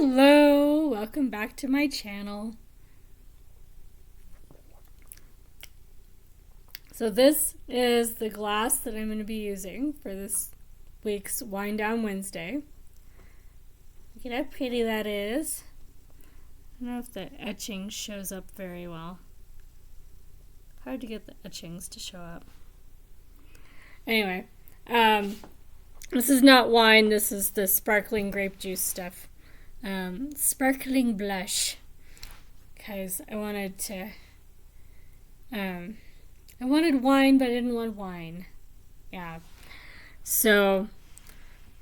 Hello, welcome back to my channel. So this is the glass that I'm going to be using for this week's Wind Down Wednesday. Look at how pretty that is. I don't know if the etching shows up very well. Hard to get the etchings to show up. Anyway, this is not wine, this is the sparkling grape juice stuff. Sparkling blush, because I wanted wine, but I didn't want wine. Yeah. So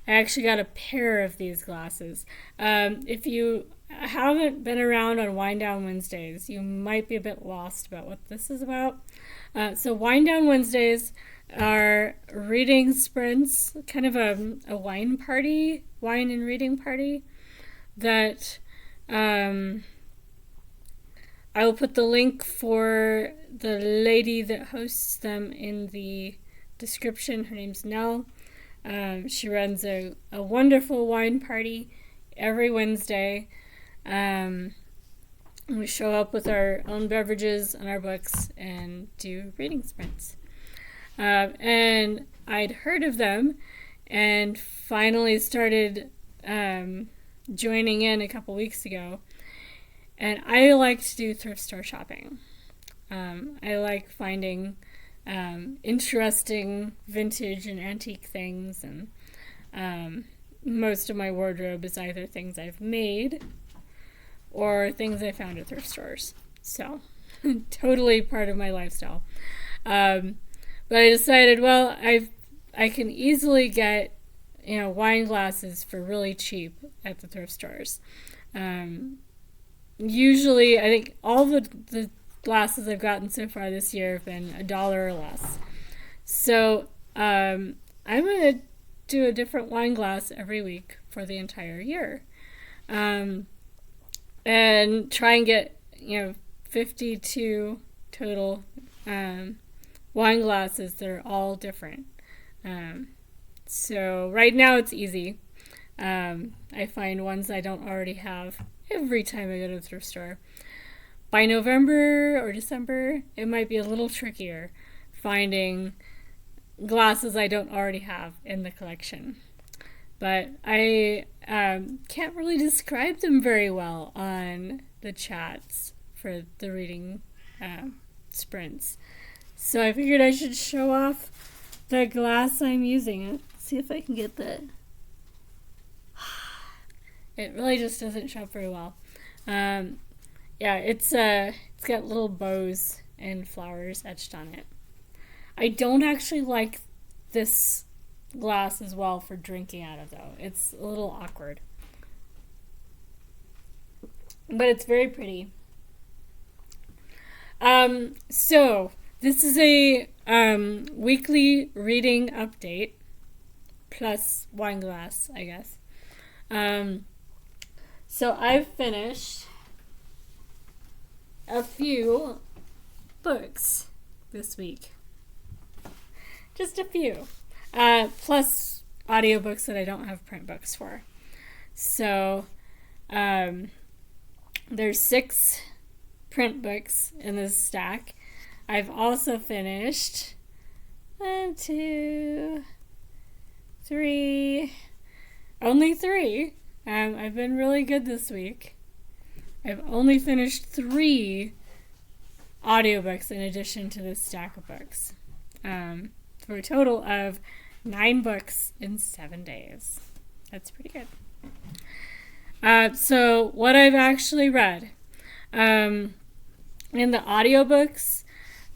I actually got a pair of these glasses. If you haven't been around on Wind Down Wednesdays, you might be a bit lost about what this is about. So Wind Down Wednesdays are reading sprints, kind of a wine and reading party that I will put the link for the lady that hosts them in the description. Her name's Nell. She runs a wonderful wine party every Wednesday. We show up with our own beverages and our books and do reading sprints. And I'd heard of them and finally started joining in a couple weeks ago. And I like to do thrift store shopping. I like finding interesting vintage and antique things, and most of my wardrobe is either things I've made or things I found at thrift stores. So, totally part of my lifestyle. But I decided, well, I can easily get, wine glasses for really cheap at the thrift stores. Usually, I think all the glasses I've gotten so far this year have been $1 or less. So I'm going to do a different wine glass every week for the entire year. And try and get, 52 total wine glasses that are all different. So right now it's easy. I find ones I don't already have every time I go to the thrift store. By November or December, it might be a little trickier finding glasses I don't already have in the collection. But I can't really describe them very well on the chats for the reading sprints. So I figured I should show off the glass I'm using. Let's see if I can get that. It really just doesn't show up very well. Yeah, it's got little bows and flowers etched on it. I don't actually like this glass as well for drinking out of, though. It's a little awkward. But it's very pretty. So this is a weekly reading update plus wine glass, I guess. So I've finished a few books this week. Just a few. Plus audiobooks that I don't have print books for. So there's 6 print books in this stack. I've also finished 1, 2, 3, only 3. I've been really good this week. I've only finished 3 audiobooks in addition to this stack of books. For a total of 9 books in 7 days. That's pretty good. So what I've actually read. In the audiobooks,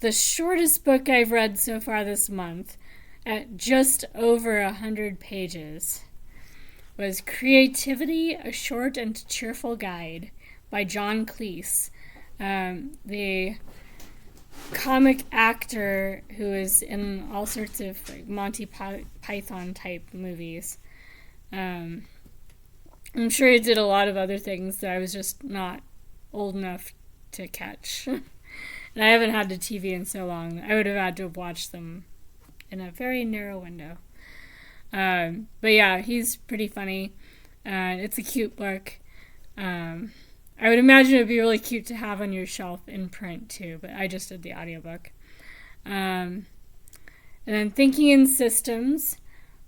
the shortest book I've read so far this month, at just over 100 pages, was Creativity, A Short and Cheerful Guide by John Cleese, the comic actor who is in all sorts of Monty Python type movies. I'm sure he did a lot of other things that I was just not old enough to catch. And I haven't had the TV in so long. I would have had to have watched them in a very narrow window. But yeah, he's pretty funny. It's a cute book. I would imagine it would be really cute to have on your shelf in print too, but I just did the audiobook. And then Thinking in Systems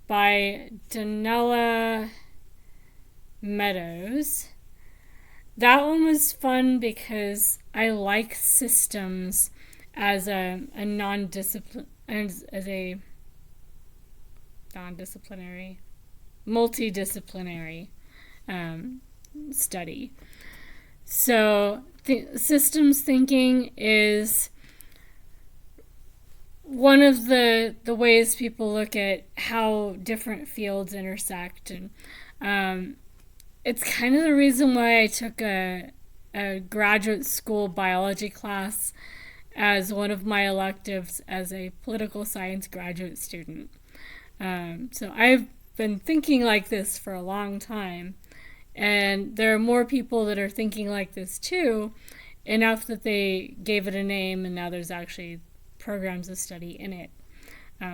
by Donella Meadows. That one was fun because I like systems as a multidisciplinary study. So systems thinking is one of the ways people look at how different fields intersect, and it's kind of the reason why I took a graduate school biology class as one of my electives as a political science graduate student. So I've been thinking like this for a long time, and there are more people that are thinking like this too, enough that they gave it a name, and now there's actually programs of study in it,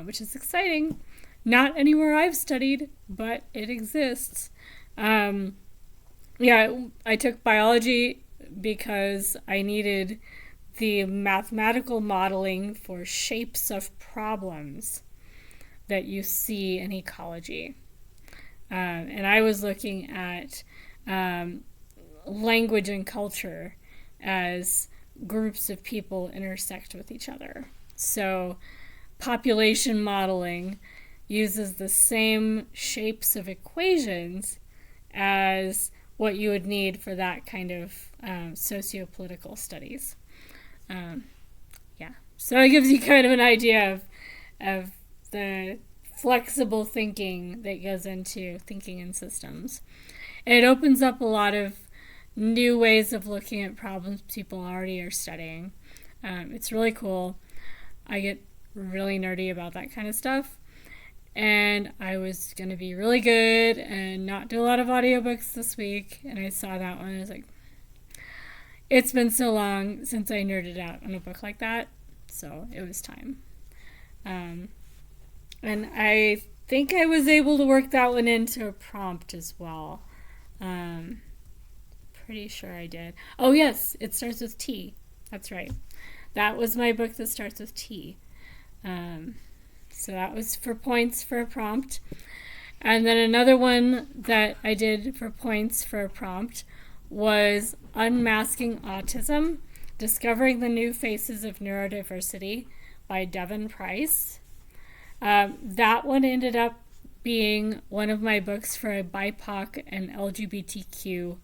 which is exciting. Not anywhere I've studied, but it exists. I took biology because I needed the mathematical modeling for shapes of problems that you see in ecology. And I was looking at language and culture as groups of people intersect with each other. So population modeling uses the same shapes of equations as what you would need for that kind of socio-political studies. So it gives you kind of an idea of the flexible thinking that goes into thinking in systems. And it opens up a lot of new ways of looking at problems people already are studying. It's really cool. I get really nerdy about that kind of stuff. And I was going to be really good and not do a lot of audiobooks this week. And I saw that one and I was like, it's been so long since I nerded out on a book like that. So it was time. And I think I was able to work that one into a prompt as well. Pretty sure I did. Oh yes, it starts with T. That's right. That was my book that starts with T. So that was for points for a prompt. And then another one that I did for points for a prompt was Unmasking Autism, Discovering the New Faces of Neurodiversity by Devon Price. That one ended up being one of my books for a BIPOC and LGBTQ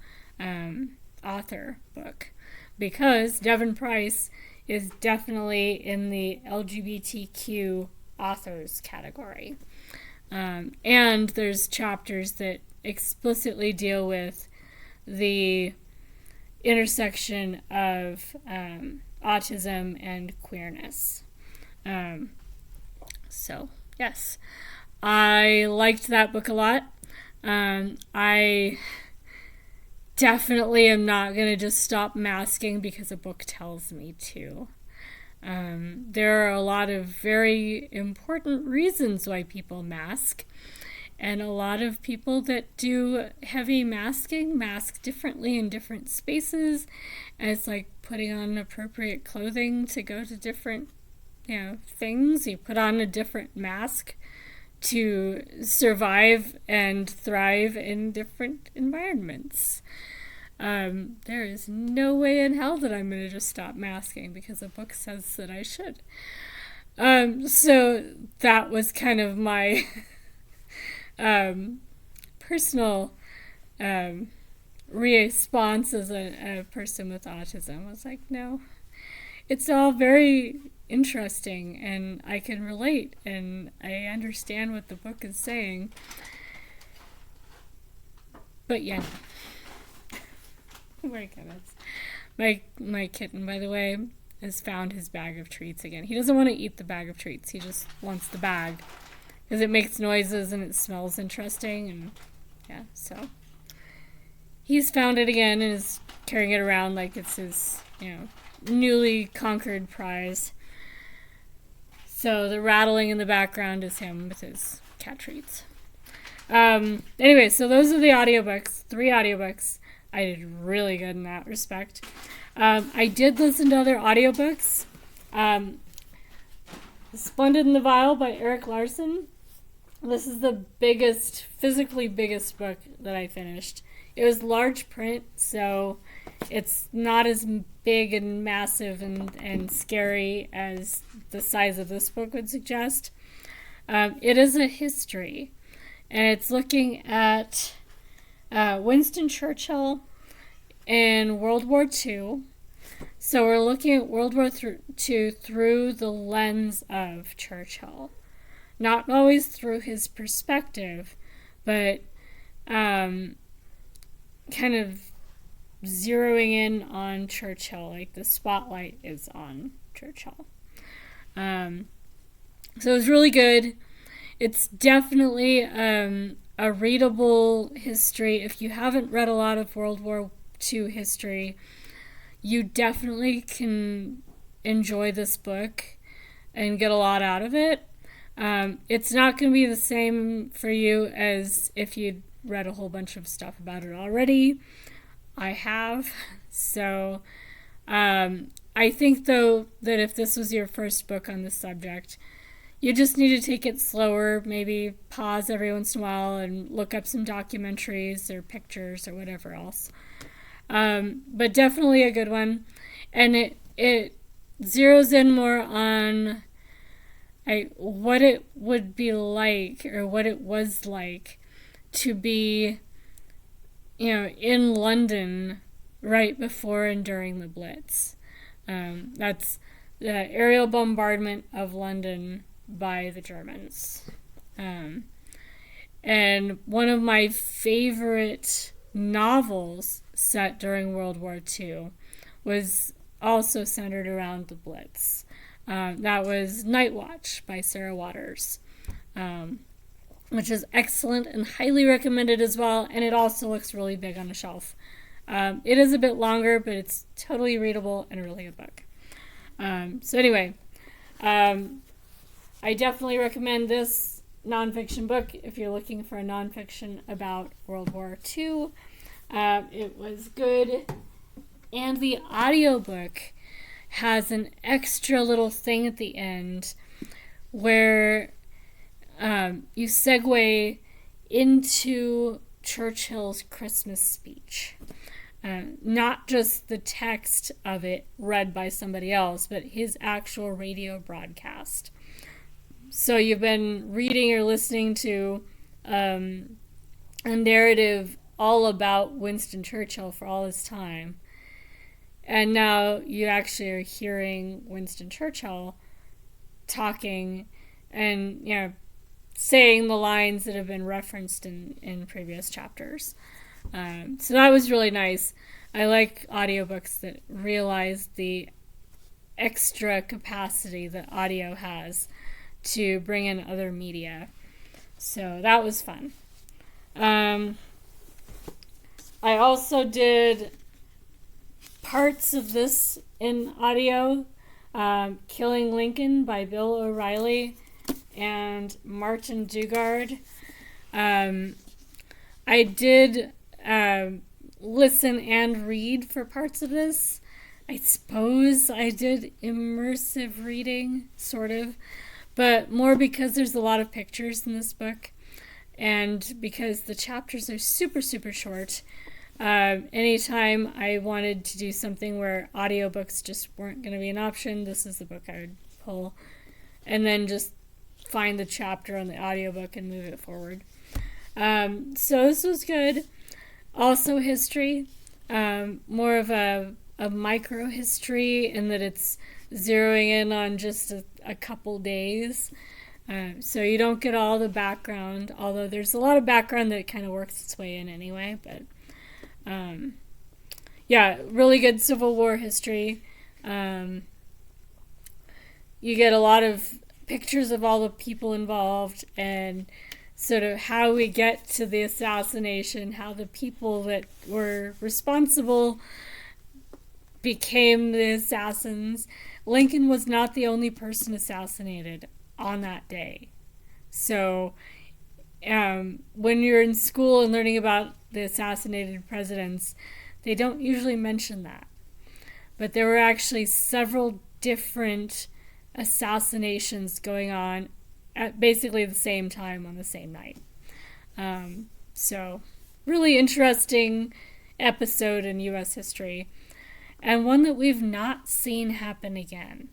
author book, because Devon Price is definitely in the LGBTQ authors category. And there's chapters that explicitly deal with the intersection of autism and queerness. So, yes, I liked that book a lot. I definitely am not going to just stop masking because a book tells me to. There are a lot of very important reasons why people mask, and a lot of people that do heavy masking mask differently in different spaces, and it's like putting on appropriate clothing to go to different things. You put on a different mask to survive and thrive in different environments. There is no way in hell that I'm going to just stop masking because a book says that I should. So that was kind of my personal response as a person with autism. I was like, no, it's all very interesting and I can relate and I understand what the book is saying. But yeah. Oh my goodness. My kitten, by the way, has found his bag of treats again. He doesn't want to eat the bag of treats. He just wants the bag because it makes noises and it smells interesting. And yeah, so he's found it again and is carrying it around like it's his, newly conquered prize. So the rattling in the background is him with his cat treats. Anyway, so those are the audiobooks, 3 audiobooks I did really good in that respect. I did listen to other audiobooks. Splendid in the Vial by Erik Larson. This is the physically biggest book that I finished. It was large print, so it's not as big and massive and scary as the size of this book would suggest. It is a history, and it's looking at Winston Churchill in World War II. So we're looking at World War II through the lens of Churchill. Not always through his perspective, but kind of zeroing in on Churchill, like the spotlight is on Churchill. So it was really good. It's definitely a readable history. If you haven't read a lot of World War II history, you definitely can enjoy this book and get a lot out of it. It's not going to be the same for you as if you'd read a whole bunch of stuff about it already. I have. So I think, though, that if this was your first book on this subject, you just need to take it slower, maybe pause every once in a while and look up some documentaries or pictures or whatever else. But definitely a good one. And it zeroes in more on what it would be like, or what it was like to be, in London right before and during the Blitz. That's the aerial bombardment of London by the Germans. And one of my favorite novels set during World War II was also centered around the Blitz. That was Night Watch by Sarah Waters, which is excellent and highly recommended as well, and it also looks really big on the shelf. It is a bit longer, but it's totally readable and a really good book. So anyway, I definitely recommend this nonfiction book if you're looking for a nonfiction about World War II. It was good, and the audiobook has an extra little thing at the end where you segue into Churchill's Christmas speech. Not just the text of it read by somebody else, but his actual radio broadcast. So you've been reading or listening to a narrative all about Winston Churchill for all his time. And now you actually are hearing Winston Churchill talking and, saying the lines that have been referenced in previous chapters. So that was really nice. I like audiobooks that realize the extra capacity that audio has to bring in other media. So that was fun. I also did parts of this in audio. Killing Lincoln by Bill O'Reilly and Martin Dugard. I did listen and read for parts of this. I suppose I did immersive reading, sort of, but more because there's a lot of pictures in this book, and because the chapters are super, super short. Anytime I wanted to do something where audiobooks just weren't going to be an option, this is the book I would pull, and then just find the chapter on the audiobook and move it forward. So this was good. Also history, more of a micro history in that it's zeroing in on just a couple days. So you don't get all the background, although there's a lot of background that kind of works its way in anyway. But really good Civil War history. You get a lot of pictures of all the people involved and sort of how we get to the assassination, how the people that were responsible became the assassins. Lincoln was not the only person assassinated on that day. So when you're in school and learning about the assassinated presidents, they don't usually mention that. But there were actually several different assassinations going on at basically the same time on the same night. So, really interesting episode in U.S. history, and one that we've not seen happen again.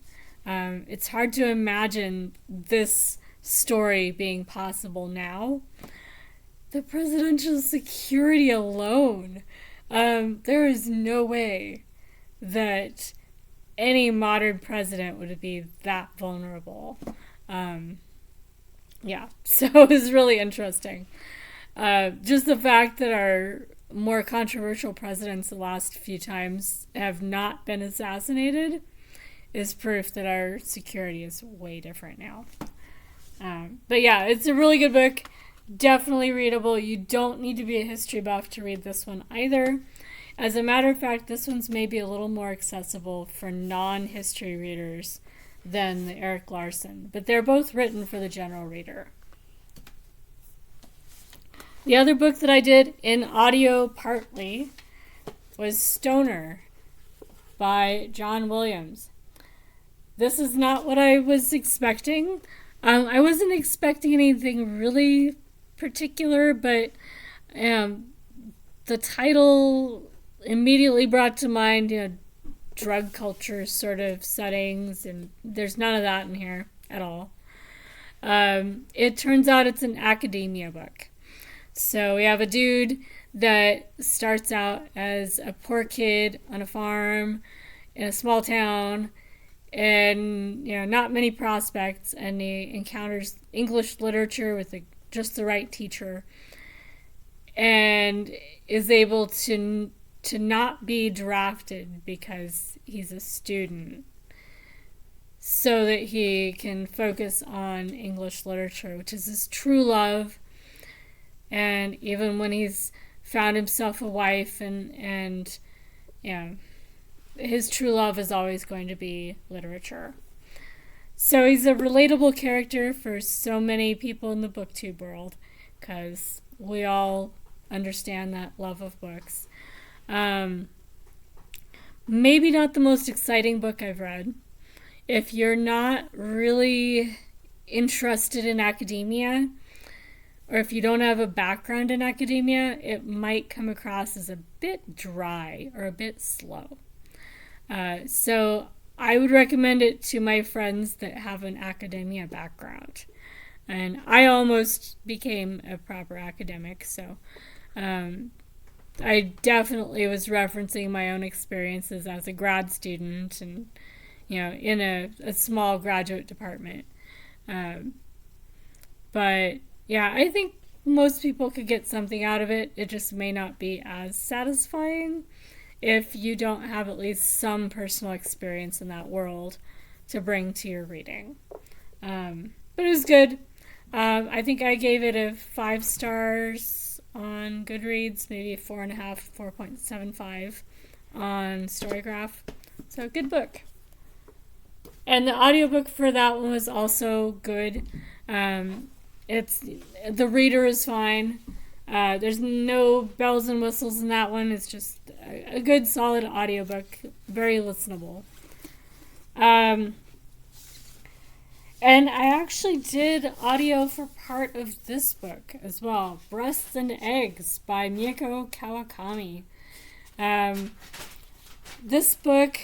It's hard to imagine this story being possible now. The presidential security alone, there is no way that any modern president would be that vulnerable. So it was really interesting. Just the fact that our more controversial presidents the last few times have not been assassinated is proof that our security is way different now. But yeah, it's a really good book. Definitely readable. You don't need to be a history buff to read this one either. As a matter of fact, this one's maybe a little more accessible for non-history readers than the Erik Larson, but they're both written for the general reader. The other book that I did in audio partly was Stoner by John Williams. This is not what I was expecting. I wasn't expecting anything really particular, but the title immediately brought to mind, drug culture sort of settings, and there's none of that in here at all. It turns out it's an academia book. So we have a dude that starts out as a poor kid on a farm in a small town, and not many prospects, and he encounters English literature with just the right teacher, and is able to not be drafted because he's a student, so that he can focus on English literature, which is his true love. And even when he's found himself a wife and his true love is always going to be literature. So he's a relatable character for so many people in the booktube world, because we all understand that love of books. Maybe not the most exciting book I've read. If you're not really interested in academia, or if you don't have a background in academia, it might come across as a bit dry or a bit slow. So I would recommend it to my friends that have an academia background. And I almost became a proper academic, so I definitely was referencing my own experiences as a grad student and, in a small graduate department. But yeah, I think most people could get something out of it. It just may not be as satisfying if you don't have at least some personal experience in that world to bring to your reading. But it was good. I think I gave it a 5 stars on Goodreads, maybe a 4.5, 4.75 on Storygraph. So, good book. And the audiobook for that one was also good. The reader is fine. There's no bells and whistles in that one. It's just a good, solid audiobook. Very listenable. And I actually did audio for part of this book as well. Breasts and Eggs by Mieko Kawakami. This book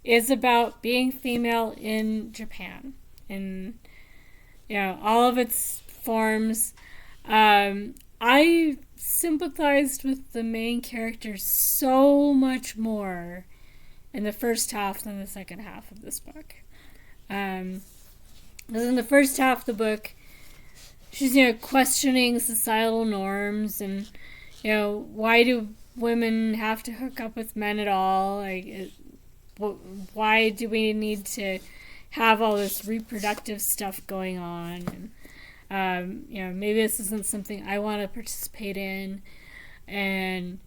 is about being female in Japan. In all of its forms. I sympathized with the main character so much more in the first half than the second half of this book. Because in the first half of the book, she's, questioning societal norms and, why do women have to hook up with men at all? Why do we need to have all this reproductive stuff going on? And, maybe this isn't something I want to participate in. And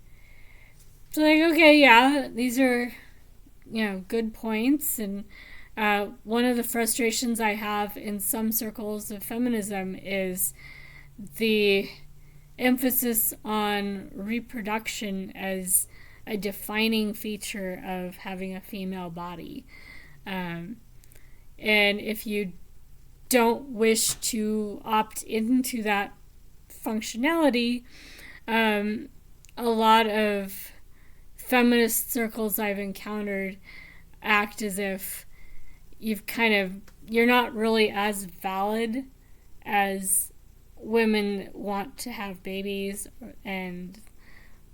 so, okay, yeah, these are, good points. And one of the frustrations I have in some circles of feminism is the emphasis on reproduction as a defining feature of having a female body. And if you don't wish to opt into that functionality, a lot of feminist circles I've encountered act as if you're not really as valid as women want to have babies, and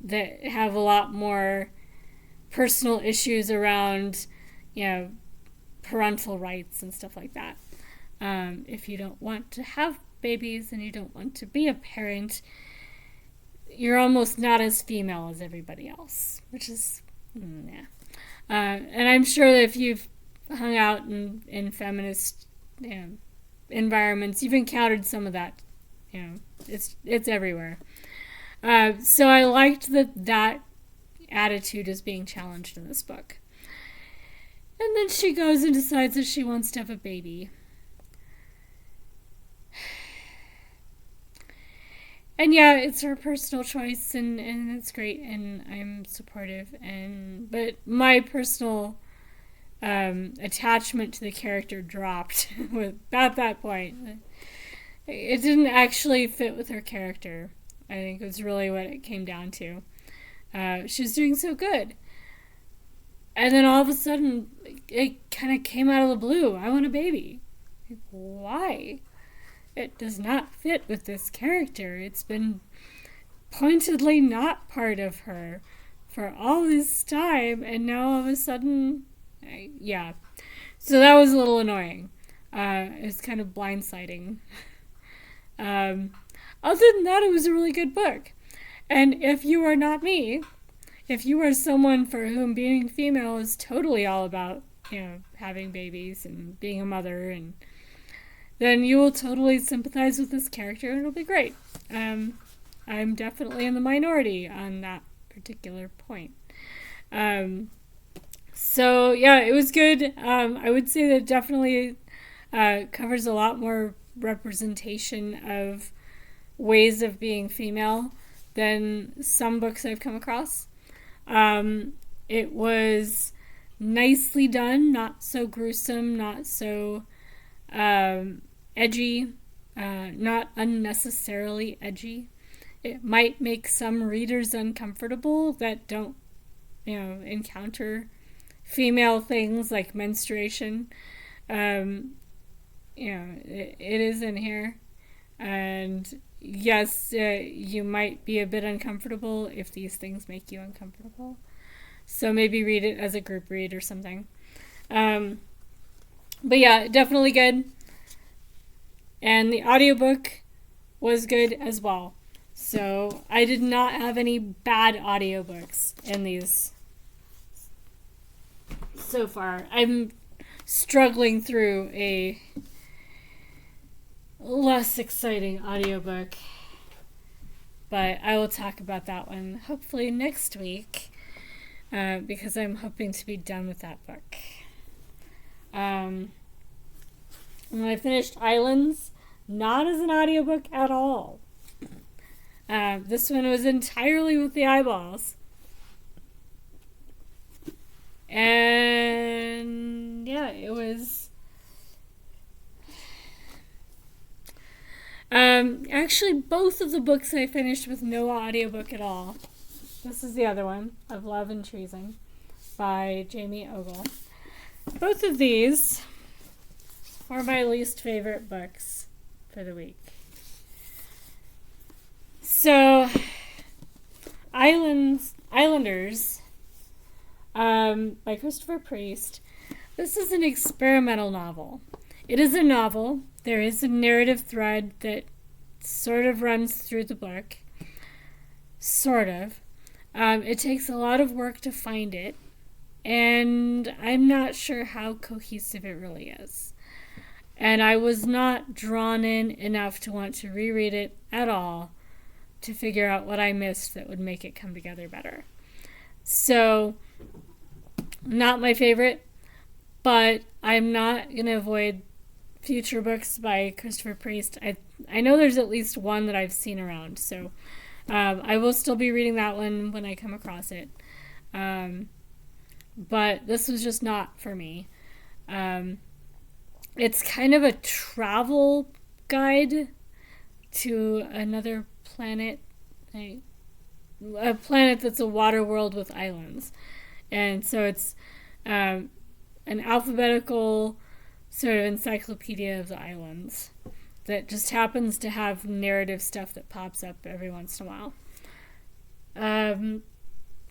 that have a lot more personal issues around, parental rights and stuff like that. If you don't want to have babies and you don't want to be a parent, you're almost not as female as everybody else, which is, yeah. And I'm sure that if you've hung out in feminist environments, you've encountered some of that. It's everywhere. So I liked that attitude is being challenged in this book. And then she goes and decides that she wants to have a baby. And yeah, it's her personal choice, and it's great, and I'm supportive. But my personal attachment to the character dropped at that point. It didn't actually fit with her character. I think it was really what it came down to. She was doing so good. And then all of a sudden, it kind of came out of the blue. I want a baby. Why? It does not fit with this character. It's been pointedly not part of her for all this time, and now all of a sudden, yeah. So that was a little annoying. It was kind of blindsiding. Other than that, it was a really good book. And if you are not me, if you are someone for whom being female is totally all about, having babies and being a mother, and then you will totally sympathize with this character, and it'll be great. I'm definitely in the minority on that particular point. So yeah, it was good. I would say that it definitely covers a lot more representation of ways of being female than some books I've come across. It was nicely done, not so gruesome, not so edgy, not unnecessarily edgy. It might make some readers uncomfortable that don't, encounter female things like menstruation. It is in here. And yes, you might be a bit uncomfortable if these things make you uncomfortable. So maybe read it as a group read or something. But yeah, definitely good. And the audiobook was good as well. So I did not have any bad audiobooks in these so far. I'm struggling through a less exciting audiobook, but I will talk about that one hopefully next week, because I'm hoping to be done with that book. When I finished Islands, not as an audiobook at all. This one was entirely with the eyeballs. And yeah, it was actually both of the books I finished with no audiobook at all. This is the other one, Of Love and Treason, by Jamie Ogle. Both of these are my least favorite books for the week. So, Islanders, by Christopher Priest. This is an experimental novel. It is a novel. There is a narrative thread that sort of runs through the book. Sort of. It takes a lot of work to find it, and I'm not sure how cohesive it really is. And I was not drawn in enough to want to reread it at all to figure out what I missed that would make it come together better. So, not my favorite, but I'm not going to avoid future books by Christopher Priest. I know there's at least one that I've seen around. So I will still be reading that one when I come across it. But this was just not for me. It's kind of a travel guide to another planet, a planet that's a water world with islands. And so it's an alphabetical sort of encyclopedia of the islands that just happens to have narrative stuff that pops up every once in a while.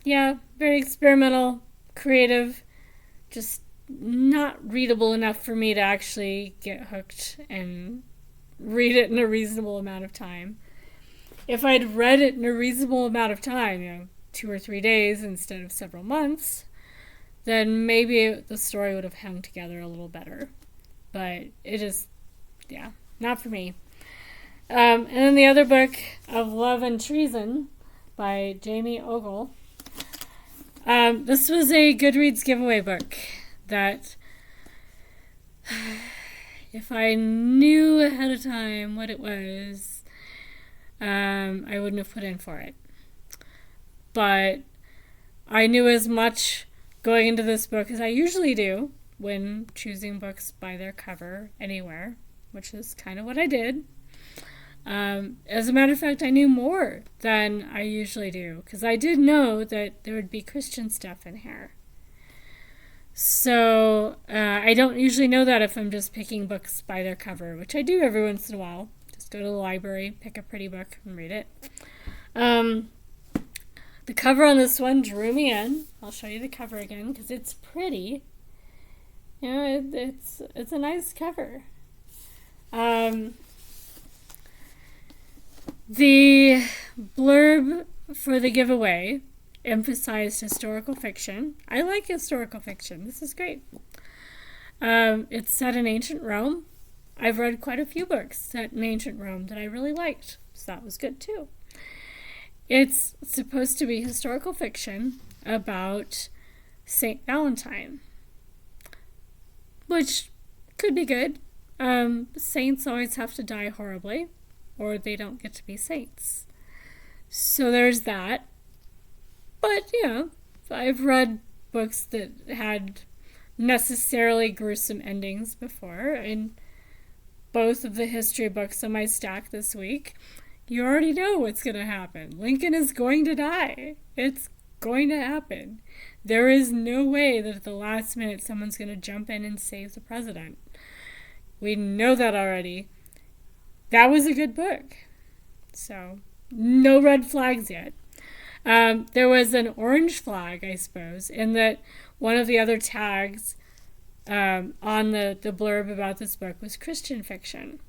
Yeah, very experimental, creative, just not readable enough for me to actually get hooked and read it in a reasonable amount of time. If I'd read it in a reasonable amount of time, 2 or 3 days instead of several months, then maybe the story would have hung together a little better. But it is, not for me. And then the other book of Love and Treason by Jamie Ogle. This was a Goodreads giveaway book that if I knew ahead of time what it was, I wouldn't have put in for it. But I knew as much going into this book as I usually do when choosing books by their cover anywhere, which is kind of what I did. As a matter of fact, I knew more than I usually do, because I did know that there would be Christian stuff in here. So I don't usually know that if I'm just picking books by their cover, which I do every once in a while. Just go to the library, pick a pretty book, and read it. The cover on this one drew me in. I'll show you the cover again, because it's pretty. It's a nice cover. The blurb for the giveaway emphasized historical fiction. I like historical fiction. This is great. It's set in ancient Rome. I've read quite a few books set in ancient Rome that I really liked, so that was good too. It's supposed to be historical fiction about Saint Valentine, which could be good. Saints always have to die horribly, or they don't get to be saints. So there's that. But, I've read books that had necessarily gruesome endings before, and both of the history books on my stack this week, you already know what's going to happen. Lincoln is going to die. It's going to happen. There is no way that at the last minute someone's going to jump in and save the president. We know that already. That was a good book. So, no red flags yet. There was an orange flag, I suppose, in that one of the other tags on the blurb about this book was Christian fiction.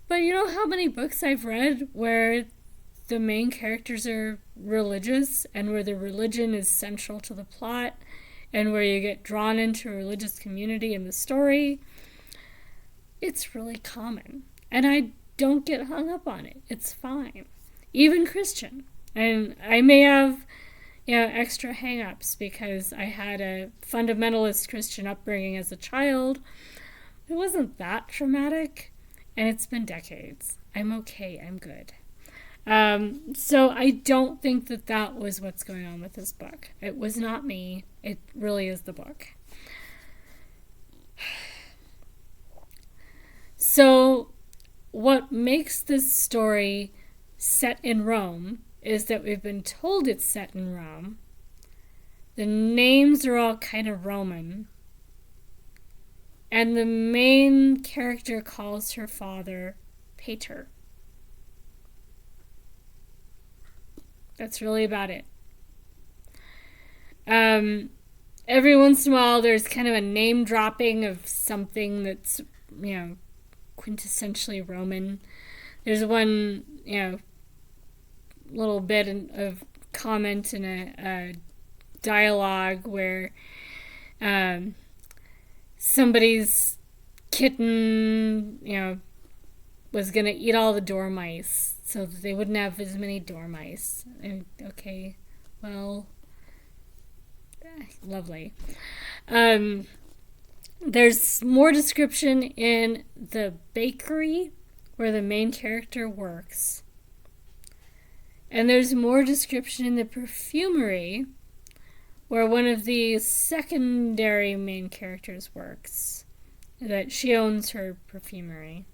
But you know how many books I've read where the main characters are religious and where the religion is central to the plot and where you get drawn into a religious community in the story? It's really common. And I don't get hung up on it. It's fine. Even Christian. And I may have, extra hang-ups because I had a fundamentalist Christian upbringing as a child. It wasn't that traumatic, and it's been decades. I'm okay. I'm good. So I don't think that was what's going on with this book. It was not me. It really is the book. So what makes this story set in Rome is that we've been told it's set in Rome. The names are all kind of Roman. And the main character calls her father Pater. That's really about it. Every once in a while there's kind of a name dropping of something that's, quintessentially Roman. There's one, little bit of comment in a dialogue where somebody's kitten, was going to eat all the dormice so that they wouldn't have as many dormice. And, okay, well, lovely. There's more description in the bakery where the main character works. And there's more description in the perfumery, where one of the secondary main characters works. That she owns her perfumery,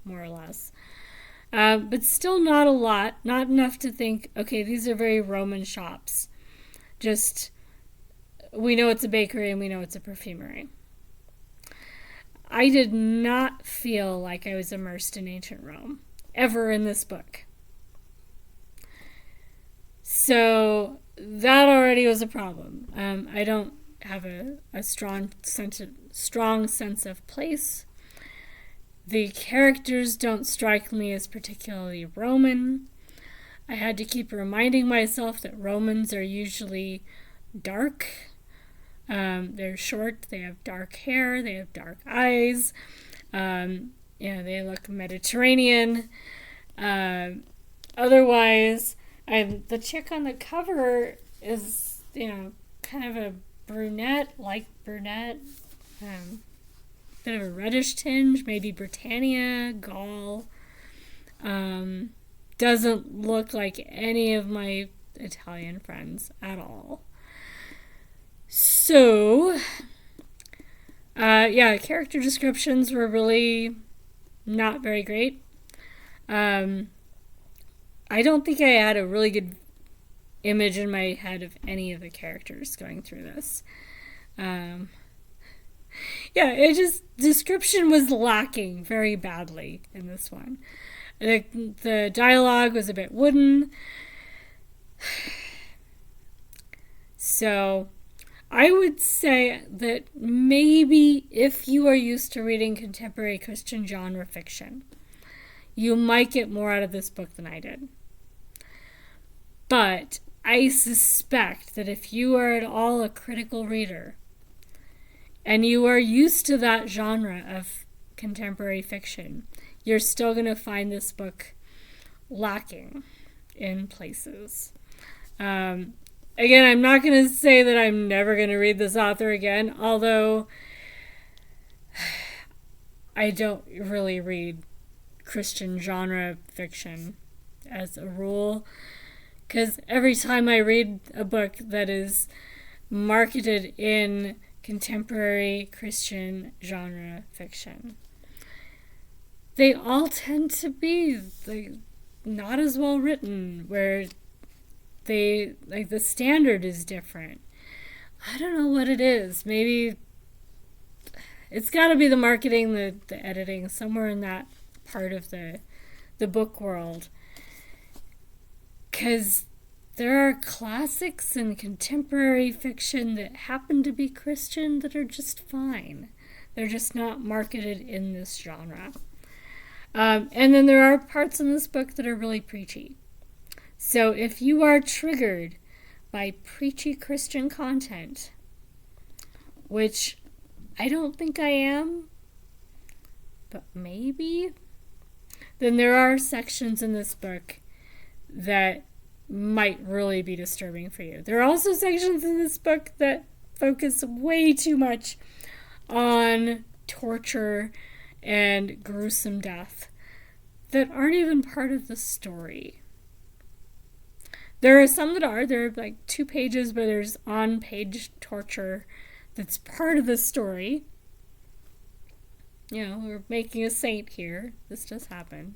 more or less. But still not a lot. Not enough to think, okay, these are very Roman shops. Just, we know it's a bakery and we know it's a perfumery. I did not feel like I was immersed in ancient Rome, ever in this book. So that already was a problem. I don't have a strong sense of place. The characters don't strike me as particularly Roman. I had to keep reminding myself that Romans are usually dark. They're short, they have dark hair, they have dark eyes. They look Mediterranean. Otherwise, the chick on the cover is, kind of a brunette, bit of a reddish tinge, maybe Britannia, Gaul. Doesn't look like any of my Italian friends at all. So, character descriptions were really not very great. I don't think I had a really good image in my head of any of the characters going through this. Description was lacking very badly in this one. The dialogue was a bit wooden. So, I would say that maybe if you are used to reading contemporary Christian genre fiction, you might get more out of this book than I did. But I suspect that if you are at all a critical reader, and you are used to that genre of contemporary fiction, you're still going to find this book lacking in places. Again, I'm not going to say that I'm never going to read this author again, although I don't really read Christian genre fiction as a rule, because every time I read a book that is marketed in contemporary Christian genre fiction, they all tend to be not as well written, where the standard is different. I don't know what it is. Maybe it's got to be the marketing, the editing, somewhere in that part of the book world. Because there are classics in contemporary fiction that happen to be Christian that are just fine. They're just not marketed in this genre. And then there are parts in this book that are really preachy. So if you are triggered by preachy Christian content, which I don't think I am, but maybe, then there are sections in this book that might really be disturbing for you. There are also sections in this book that focus way too much on torture and gruesome death that aren't even part of the story. There are some that are. There are like 2 pages where there's on-page torture that's part of the story. We're making a saint here. This does happen.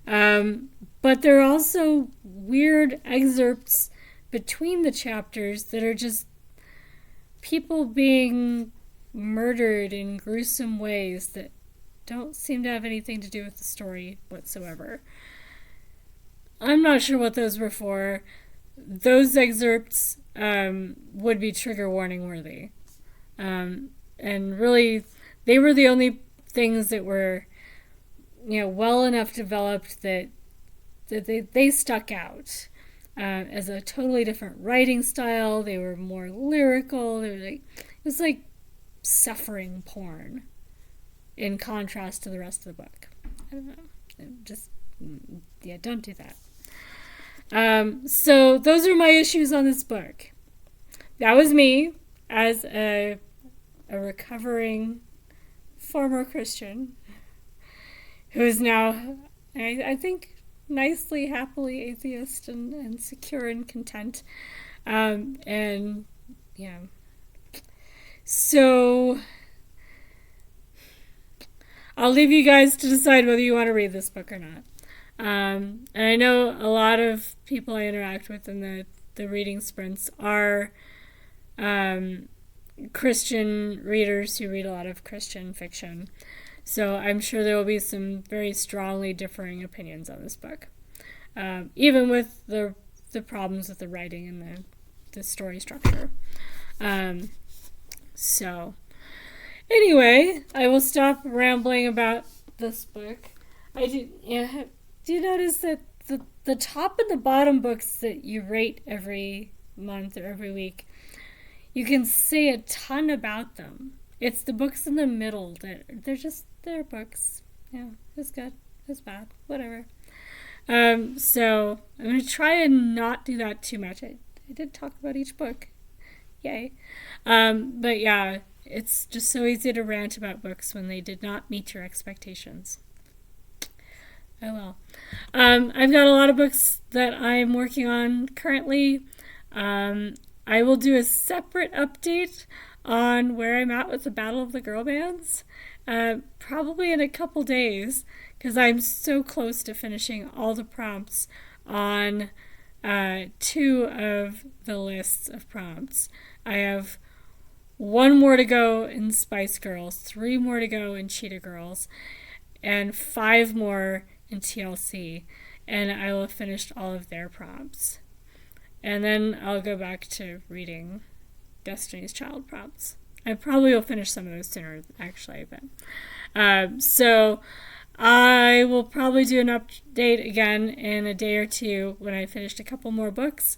But there are also weird excerpts between the chapters that are just people being murdered in gruesome ways that don't seem to have anything to do with the story whatsoever. I'm not sure what those were for. Those excerpts would be trigger warning worthy. And really, they were the only things that were, well enough developed that they stuck out as a totally different writing style. They were more lyrical. It was like suffering porn in contrast to the rest of the book. I don't know. Don't do that. So those are my issues on this book. That was me as a recovering former Christian who is now, I think, nicely, happily atheist and secure and content. And yeah. So I'll leave you guys to decide whether you want to read this book or not. And I know a lot of people I interact with in the reading sprints are Christian readers who read a lot of Christian fiction. So I'm sure there will be some very strongly differing opinions on this book. Even with the problems with the writing and the story structure. So anyway, I will stop rambling about this book. I do notice that the top and the bottom books that you rate every month or every week, you can say a ton about them. It's the books in the middle that they're books. Yeah, it's good, it's bad, whatever. So I'm going to try and not do that too much. I did talk about each book. Yay. But yeah, it's just so easy to rant about books when they did not meet your expectations. Oh well. I've got a lot of books that I'm working on currently. I will do a separate update on where I'm at with the Battle of the Girl Bands, probably in a couple days, because I'm so close to finishing all the prompts on 2 of the lists of prompts. I have 1 more to go in Spice Girls, 3 more to go in Cheetah Girls, and 5 more in TLC, and I will have finished all of their prompts. And then I'll go back to reading Destiny's Child prompts. I probably will finish some of those sooner, actually, but so I will probably do an update again in a day or 2 when I finished a couple more books,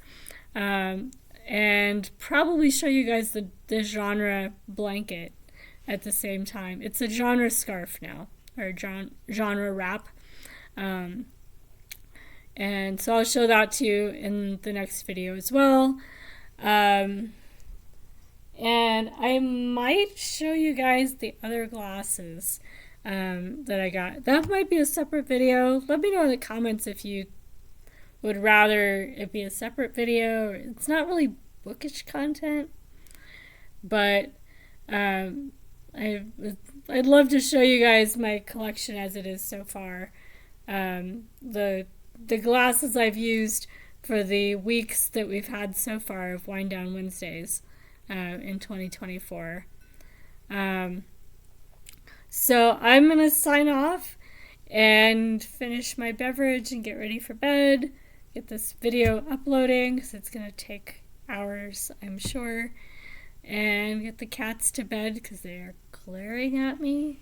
and probably show you guys the genre blanket at the same time. It's a genre scarf now, or genre wrap. And so I'll show that to you in the next video as well. And I might show you guys the other glasses that I got. That might be a separate video. Let me know in the comments if you would rather it be a separate video. It's not really bookish content, but I'd love to show you guys my collection as it is so far. The glasses I've used for the weeks that we've had so far of Wind Down Wednesdays in 2024. So I'm going to sign off and finish my beverage and get ready for bed, get this video uploading because it's going to take hours, I'm sure, and get the cats to bed because they are glaring at me.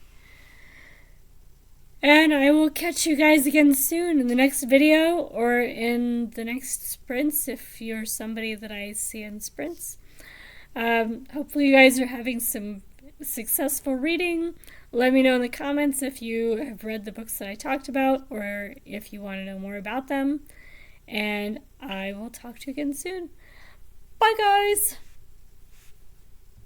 And I will catch you guys again soon in the next video or in the next sprints if you're somebody that I see in sprints. Hopefully you guys are having some successful reading. Let me know in the comments if you have read the books that I talked about or if you want to know more about them. And I will talk to you again soon. Bye, guys!